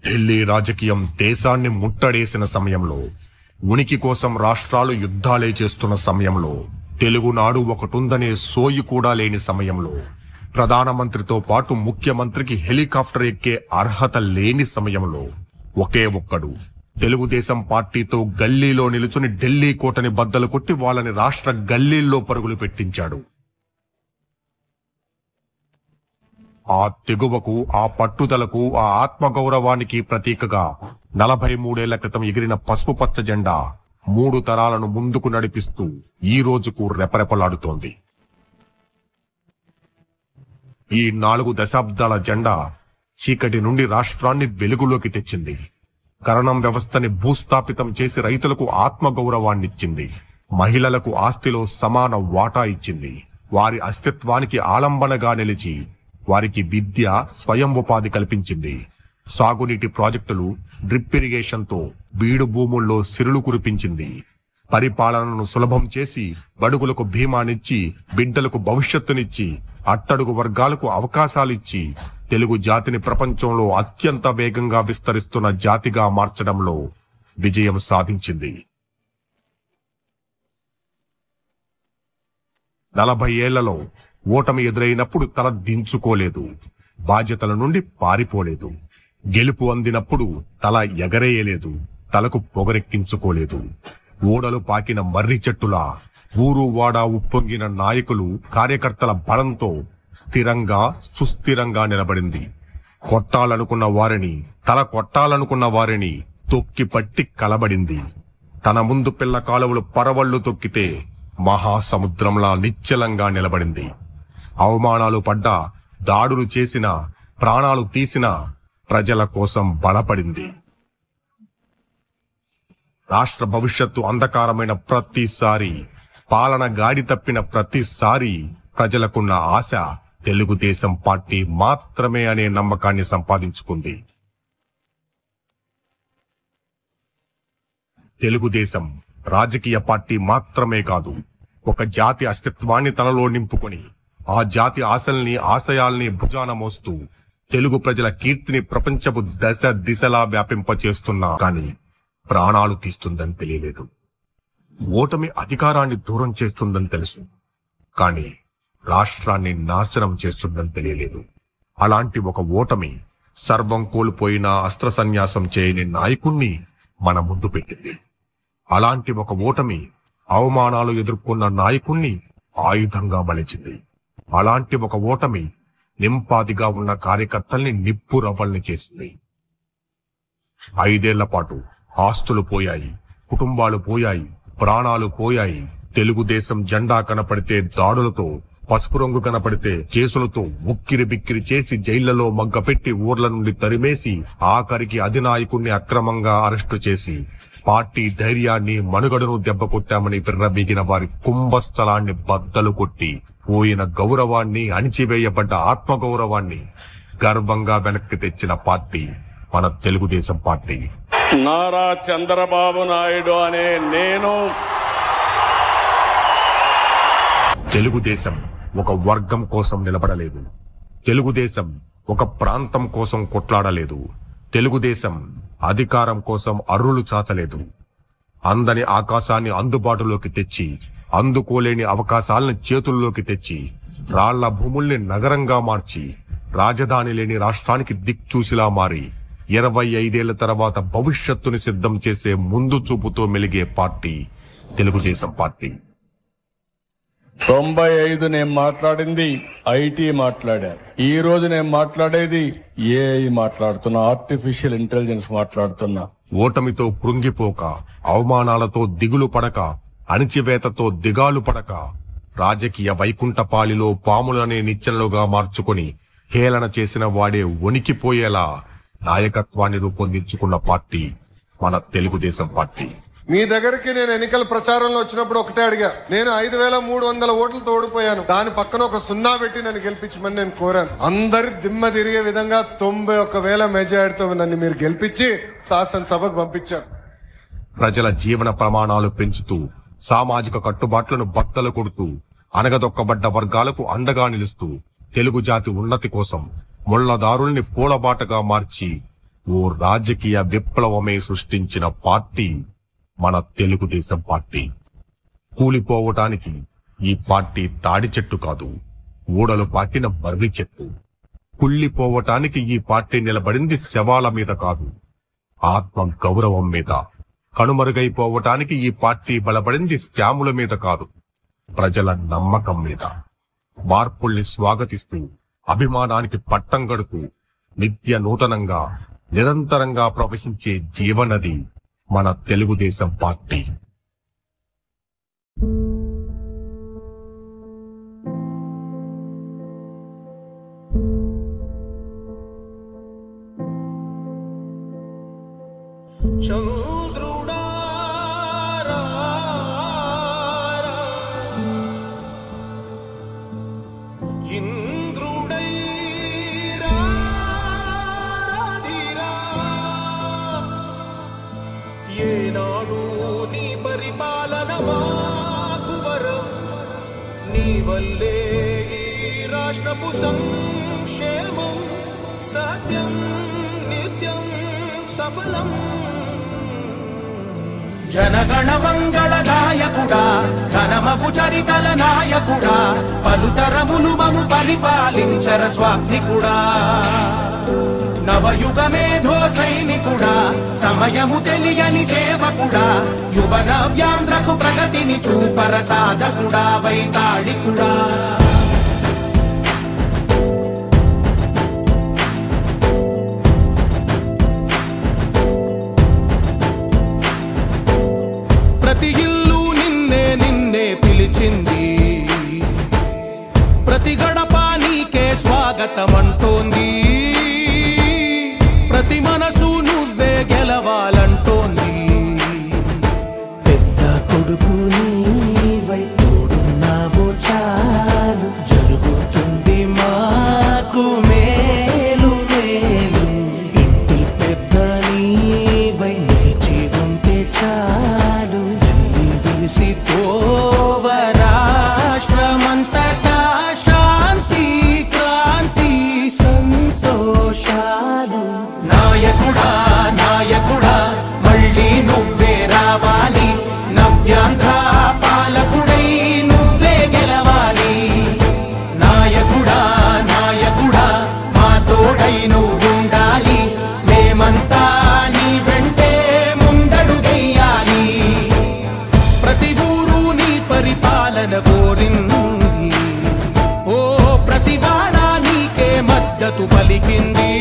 ఢిల్లీ రాజకీయం దేశాన్ని ముట్టడేసిన సమయంలో, ఉనికి కోసం రాష్ట్రాలు యుద్ధాలే చేస్తున్న సమయంలో, తెలుగునాడు ఒకటుందనే సోయి కూడా లేని సమయంలో, ప్రధానమంత్రితో పాటు ముఖ్యమంత్రికి హెలికాప్టర్ ఎక్కే అర్హత లేని సమయంలో ఒకే ఒక్కడు తెలుగుదేశం పార్టీతో గల్లీలో నిలుచుని ఢిల్లీ కోటని బద్దలు కొట్టి వాళ్ళని రాష్ట్ర గల్లీల్లో పరుగులు పెట్టించాడు. ఆ తెగువకు, ఆ పట్టుదలకు, ఆ ఆత్మగౌరవానికి ప్రతీకగా 43 ఏళ్ల క్రితం ఎగిరిన పసుపు పచ్చ జెండా 3 తరాలను ముందుకు నడిపిస్తూ ఈ రోజుకు రెపరెపలాడుతోంది. ఈ 4 దశాబ్దాల జెండా చీకటి నుండి రాష్ట్రాన్ని వెలుగులోకి తెచ్చింది. కరణం వ్యవస్థని భూస్థాపితం చేసి రైతులకు ఆత్మగౌరవాన్నిచ్చింది. మహిళలకు ఆస్తిలో సమాన వాటా ఇచ్చింది. వారి అస్తిత్వానికి ఆలంబనగా నిలిచి వారికి విద్య, స్వయం ఉపాధి కల్పించింది. సాగునీటి ప్రాజెక్టులు, డ్రిప్ ఇరిగేషన్ తో బీడు భూముల్లో సిరులు కురిపించింది. పరిపాలనను సులభం చేసి బడుగులకు భీమానిచ్చి, బిడ్డలకు భవిష్యత్తునిచ్చి, అట్టడుగు వర్గాలకు అవకాశాలిచ్చి తెలుగు జాతిని ప్రపంచంలో అత్యంత వేగంగా విస్తరిస్తున్న జాతిగా మార్చడంలో విజయం సాధించింది. 40 ఏళ్లలో ఓటమి ఎదురైనప్పుడు తల దించుకోలేదు, బాధ్యతల నుండి పారిపోలేదు. గెలుపు అందినప్పుడు తల ఎగరేయలేదు, తలకు పొగరెక్కించుకోలేదు. ఓడలు పాకిన మర్రి చెట్టులా ఊరు వాడా ఉప్పొంగిన నాయకులు, కార్యకర్తల బలంతో స్థిరంగా, సుస్థిరంగా నిలబడింది. కొట్టాలనుకున్న వారిని, తల కొట్టాలనుకున్న వారిని తొక్కి పట్టి కలబడింది. తన ముందు పిల్ల కాలువలు పరవళ్లు తొక్కితే మహాసముద్రంలా నిశ్చలంగా నిలబడింది. అవమానాలు పడ్డా, దాడులు చేసినా, ప్రాణాలు తీసినా ప్రజల కోసం బలపడింది. రాష్ట్ర భవిష్యత్తు అంధకారమైన ప్రతిసారి, పాలన గాడి తప్పిన ప్రతిసారి ప్రజలకున్న ఆశ తెలుగుదేశం పార్టీ మాత్రమే అనే నమ్మకాన్ని సంపాదించుకుంది. తెలుగుదేశం రాజకీయ పార్టీ మాత్రమే కాదు, ఒక జాతి అస్తిత్వాన్ని తనలో నింపుకొని, ఆ జాతి ఆశల్ని, ఆశయాల్ని భుజాన మోస్తూ తెలుగు ప్రజల కీర్తిని ప్రపంచపు దశ దిశలా వ్యాపింపచేస్తున్నా కానీ ప్రాణాలు తీస్తుందని తెలియలేదు. ఓటమి అధికారాన్ని దూరం చేస్తుందని తెలుసు, కానీ రాష్ట్రాన్ని నాశనం చేస్తుందని తెలియలేదు. అలాంటి ఒక ఓటమి సర్వం కోల్పోయిన అస్త్ర సన్యాసం చేయని నాయకుణ్ణి మన ముందు పెట్టింది. అలాంటి ఒక ఓటమి అవమానాలు ఎదుర్కొన్న నాయకుణ్ణి ఆయుధంగా మలిచింది. అలాంటి ఒక ఓటమి నింపాదిగా ఉన్న కార్యకర్తల్ని నిప్పు రవ్వల్ని చేసింది. 5 ఏళ్ల పాటు ఆస్తులు పోయాయి, కుటుంబాలు పోయాయి, ప్రాణాలు పోయాయి. తెలుగుదేశం జెండా కనపడితే దాడులతో, పసుపు రంగు కనపడితే కేసులతో ఉక్కిరి బిక్కిరి చేసి జైళ్లలో మగ్గపెట్టి ఊర్ల నుండి తరిమేసి ఆఖరికి అధినాయకుణ్ణి అక్రమంగా అరెస్టు చేసి పార్టీ ధైర్యాన్ని, మనుగడను దెబ్బకొట్టామని విర్రబీగిన వారి కుంభస్థలాన్ని బద్దలు కొట్టి పోయిన గౌరవాన్ని, అణిచివేయబడ్డ ఆత్మగౌరవాన్ని గర్వంగా వెనక్కి తెచ్చిన పార్టీ మన తెలుగుదేశం పార్టీ. నారా చంద్రబాబు నాయుడు అనే నేను. తెలుగుదేశం ఒక వర్గం కోసం నిలబడలేదు. తెలుగుదేశం ఒక ప్రాంతం కోసం కొట్లాడలేదు. తెలుగుదేశం అధికారం కోసం అర్రులు చాచలేదు. అందని ఆకాశాన్ని అందుబాటులోకి తెచ్చి, అందుకోలేని అవకాశాలను చేతుల్లోకి తెచ్చి, రాళ్ల భూముల్ని నగరంగా మార్చి, రాజధాని లేని రాష్ట్రానికి దిక్చూసిలా మారి 25 ఏళ్ల తర్వాత భవిష్యత్తుని సిద్ధం చేసే ముందు చూపుతో మెలిగే పార్టీ తెలుగుదేశం పార్టీ. 95 నేను మాట్లాడింది ఐటీ మాట్లాడాను. ఈ రోజు నేను మాట్లాడేది ఏఐ మాట్లాడుతున్నా, ఆర్టిఫిషియల్ ఇంటెలిజెన్స్ మాట్లాడుతున్నా. ఓటమితో కృంగిపోక, అవమానాలతో దిగులు పడక, అణిచివేతతో దిగాలు పడక, రాజకీయ వైకుంఠపాలిలో పాములనే నిచ్చెనలుగా మార్చుకొని హేళన చేసిన వాడే వణికిపోయేలా నాయకత్వాన్ని రూపొందించుకున్న పార్టీ మన తెలుగుదేశం పార్టీ. మీ దగ్గరికి నేను ఎన్నికల ప్రచారంలో వచ్చినప్పుడు ఒకటే అడిగా, నేను 5300 ఓట్లతో ఓడిపోయాను, దాని పక్కన ఒక 0 పెట్టి నన్ను గెలిపించమని నేను కోరాను. అందరి దిమ్మ తిరిగే విధంగా 91,000 మెజారిటీతో నన్ను మీరు గెలిపించి శాసనసభకు పంపించారు. ప్రజల జీవన ప్రమాణాలు పెంచుతూ, సామాజిక కట్టుబాట్లను బద్దలు కొడుతూ, అనగదొక్కబడ్డ వర్గాలకు అండగా నిలుస్తూ, తెలుగు జాతి ఉన్నతి కోసం ముళ్లదారుల్ని పూలబాటగా మార్చి ఓ రాజకీయ విప్లవమే సృష్టించిన పార్టీ మన తెలుగుదేశం పార్టీ. కూలిపోవటానికి ఈ పార్టీ తాడి చెట్టు కాదు, ఊడలు పాకిన బర్రి చెట్టు. కుళ్ళిపోవటానికి ఈ పార్టీ నిలబడింది శవాల మీద కాదు, ఆత్మ గౌరవం మీద. కనుమరుగైపోవటానికి ఈ పార్టీ బలపడింది స్కాముల మీద కాదు, ప్రజల నమ్మకం మీద. మార్పుల్ని స్వాగతిస్తూ అభిమానానికి పట్టం గడుతూ నిత్య నూతనంగా నిరంతరంగా ప్రవహించే జీవనది మన తెలుగుదేశం పార్టీ. ఏనాడు నీ పరిపాలన మాకు వరం, నీ వల్లే ఈ రాష్ట్రపు సంక్షేమం సత్యం నిత్యం సఫలం. జనగణ మంగళదాయకుడా, ఘనమగు చరితల నాయకుడా, పలుతరములు మము పరిపాలించర స్వామికుడా. నవయుగ మేధో సైనికుడా, సమయము తెలియని సేవకుడా, యువన వ్యాంధ్రకు ప్రగతిని చూపర సాధకుడా, వైతాళికుడా. ప్రతి ఇల్లు నిన్నే నిన్నే పిలిచింది, ప్రతి గడప నీకే స్వాగతమంటోంది, ప్రతి మనసు నువ్వే గెలవాలంటోంది. పెద్ద కొడుకు నీవై తోడున్నావు చాలు, జరుగుతుంది మాకు మేలు మేలు. ఇంటి పెద్ద నీవై నిలిచి ఉంటే చాలు, వెళ్ళి విలిసి పోవ రాష్ట్రమంతటా శాంతి క్రాంతి సంతోషాలు. నాయకుడా నాయకుడా మళ్ళీ నువ్వే రావాలి, నవ్యాంధ్ర పాలకుడై నువ్వే గెలవాలి. నాయకుడా నాయకుడా మా తోడై నువ్వుండాలి, మేమంతా నీ వెంటే ముందడుగెయ్యాలి. ప్రతి ఊరు నీ పరిపాలన కోరింది, ఓ ప్రతివాడ నీకే మద్దతు పలికింది.